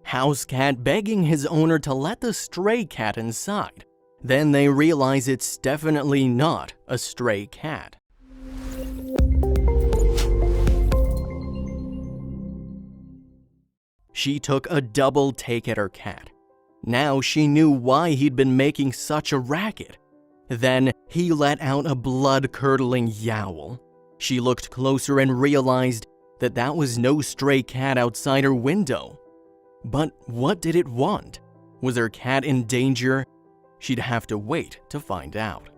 house cat begging his owner to let the stray cat inside. Then they realize it's definitely not a stray cat. She took a double take at her cat. Now she knew why he'd been making such a racket. Then he let out a blood-curdling yowl. She looked closer and realized that that was no stray cat outside her window. But what did it want? Was her cat in danger? She'd have to wait to find out.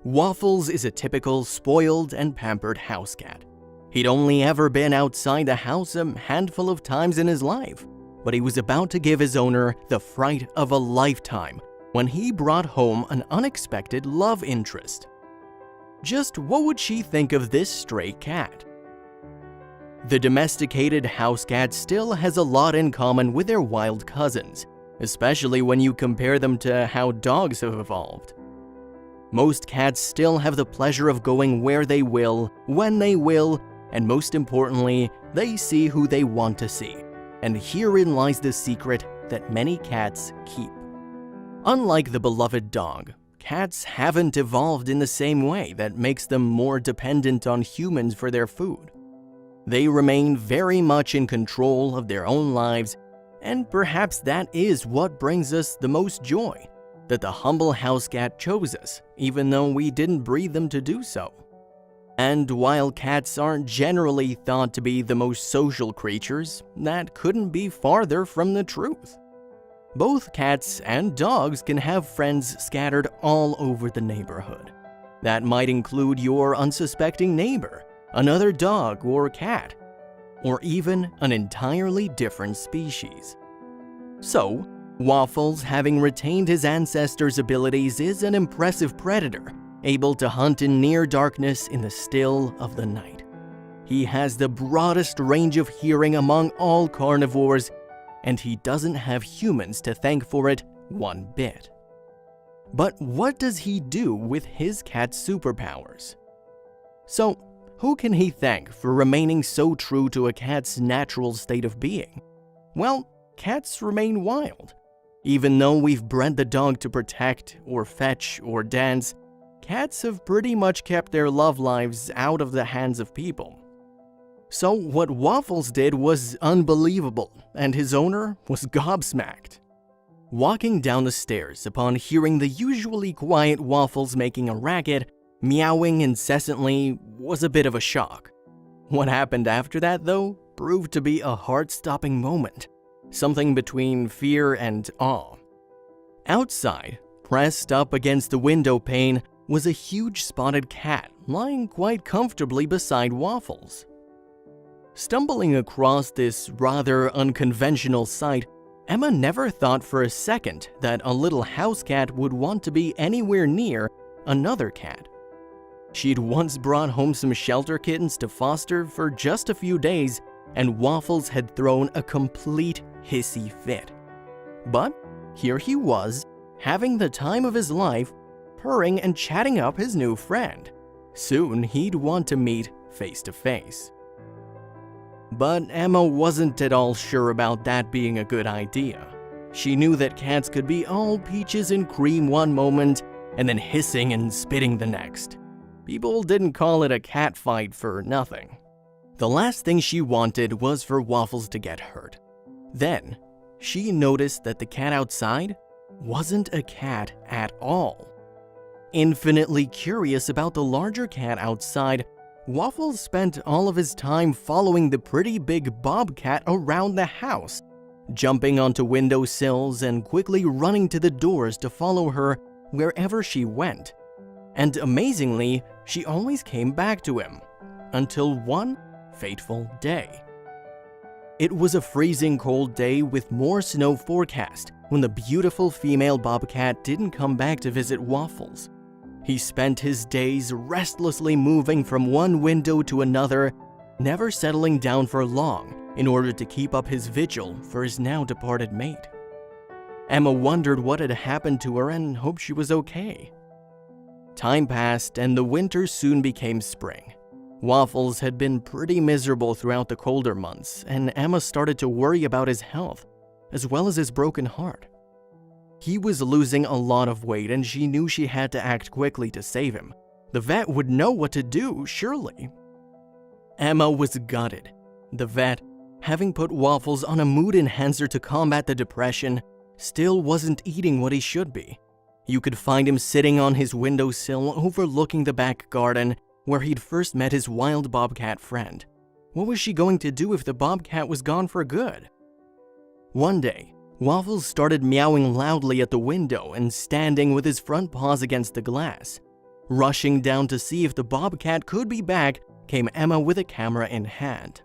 Waffles is a typical spoiled and pampered house cat. He'd only ever been outside the house a handful of times in his life, but he was about to give his owner the fright of a lifetime when he brought home an unexpected love interest. Just what would she think of this stray cat? The domesticated house cat still has a lot in common with their wild cousins, especially when you compare them to how dogs have evolved. Most cats still have the pleasure of going where they will, when they will, and most importantly, they see who they want to see. And herein lies the secret that many cats keep. Unlike the beloved dog, cats haven't evolved in the same way that makes them more dependent on humans for their food. They remain very much in control of their own lives, and perhaps that is what brings us the most joy, that the humble house cat chose us, even though we didn't breed them to do so. And while cats aren't generally thought to be the most social creatures, that couldn't be farther from the truth. Both cats and dogs can have friends scattered all over the neighborhood. That might include your unsuspecting neighbor, another dog or cat, or even an entirely different species. So, Waffles, having retained his ancestors' abilities, is an impressive predator, able to hunt in near darkness in the still of the night. He has the broadest range of hearing among all carnivores, and he doesn't have humans to thank for it one bit. But what does he do with his cat's superpowers? So, who can he thank for remaining so true to a cat's natural state of being? Well, cats remain wild. Even though we've bred the dog to protect, or fetch, or dance, cats have pretty much kept their love lives out of the hands of people. So what Waffles did was unbelievable, and his owner was gobsmacked. Walking down the stairs upon hearing the usually quiet Waffles making a racket, meowing incessantly, was a bit of a shock. What happened after that, though, proved to be a heart-stopping moment. Something between fear and awe. Outside, pressed up against the window pane, was a huge spotted cat lying quite comfortably beside Waffles. Stumbling across this rather unconventional sight, Emma never thought for a second that a little house cat would want to be anywhere near another cat. She'd once brought home some shelter kittens to foster for just a few days, and Waffles had thrown a complete hissy fit. But here he was, having the time of his life, purring and chatting up his new friend. Soon he'd want to meet face to face. But Emma wasn't at all sure about that being a good idea. She knew that cats could be all peaches and cream one moment, and then hissing and spitting the next. People didn't call it a cat fight for nothing. The last thing she wanted was for Waffles to get hurt. Then, she noticed that the cat outside wasn't a cat at all. Infinitely curious about the larger cat outside, Waffles spent all of his time following the pretty big bobcat around the house, jumping onto windowsills and quickly running to the doors to follow her wherever she went. And amazingly, she always came back to him, until one fateful day. It was a freezing cold day with more snow forecast when the beautiful female bobcat didn't come back to visit Waffles. He spent his days restlessly moving from one window to another, never settling down for long in order to keep up his vigil for his now departed mate. Emma wondered what had happened to her and hoped she was okay. Time passed and the winter soon became spring. Waffles had been pretty miserable throughout the colder months, and Emma started to worry about his health, as well as his broken heart. He was losing a lot of weight, and she knew she had to act quickly to save him. The vet would know what to do, surely. Emma was gutted. The vet, having put Waffles on a mood enhancer to combat the depression, still wasn't eating what he should be. You could find him sitting on his windowsill overlooking the back garden where he'd first met his wild bobcat friend. What was she going to do if the bobcat was gone for good? One day, Waffles started meowing loudly at the window and standing with his front paws against the glass. Rushing down to see if the bobcat could be back came Emma with a camera in hand.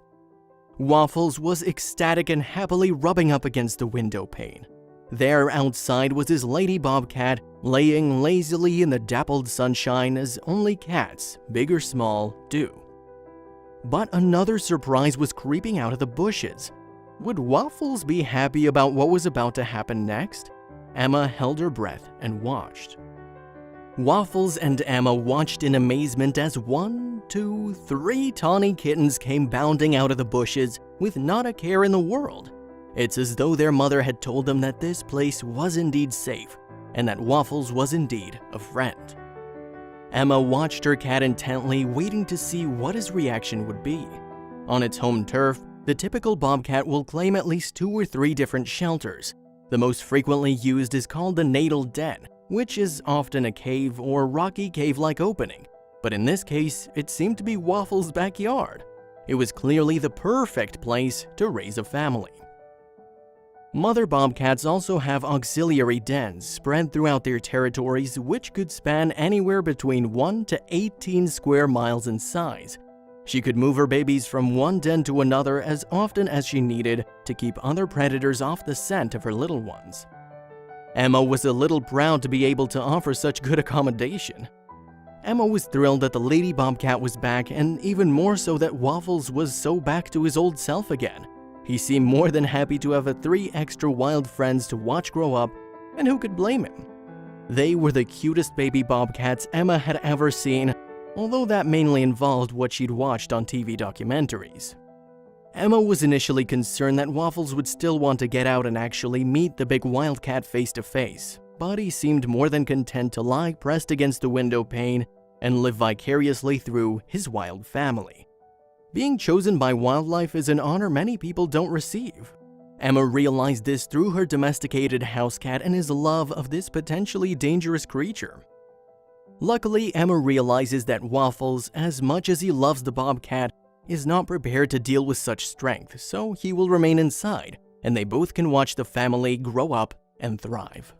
Waffles was ecstatic and happily rubbing up against the window pane. There outside was his lady bobcat laying lazily in the dappled sunshine as only cats, big or small, do. But another surprise was creeping out of the bushes. Would Waffles be happy about what was about to happen next? Emma held her breath and watched. Waffles and Emma watched in amazement as 1, 2, 3 tawny kittens came bounding out of the bushes with not a care in the world. It's as though their mother had told them that this place was indeed safe and that Waffles was indeed a friend. Emma watched her cat intently, waiting to see what his reaction would be. On its home turf, the typical bobcat will claim at least 2 or 3 different shelters. The most frequently used is called the natal den, which is often a cave or rocky cave-like opening. But in this case, it seemed to be Waffles' backyard. It was clearly the perfect place to raise a family. Mother bobcats also have auxiliary dens spread throughout their territories, which could span anywhere between 1 to 18 square miles in size. She could move her babies from one den to another as often as she needed to keep other predators off the scent of her little ones. Emma was a little proud to be able to offer such good accommodation. Emma was thrilled that the lady bobcat was back, and even more so that Waffles was so back to his old self again. He seemed more than happy to have 3 extra wild friends to watch grow up, and who could blame him? They were the cutest baby bobcats Emma had ever seen, although that mainly involved what she'd watched on TV documentaries. Emma was initially concerned that Waffles would still want to get out and actually meet the big wildcat face to face, but he seemed more than content to lie pressed against the window pane and live vicariously through his wild family. Being chosen by wildlife is an honor many people don't receive. Emma realized this through her domesticated house cat and his love of this potentially dangerous creature. Luckily, Emma realizes that Waffles, as much as he loves the bobcat, is not prepared to deal with such strength, so he will remain inside, and they both can watch the family grow up and thrive.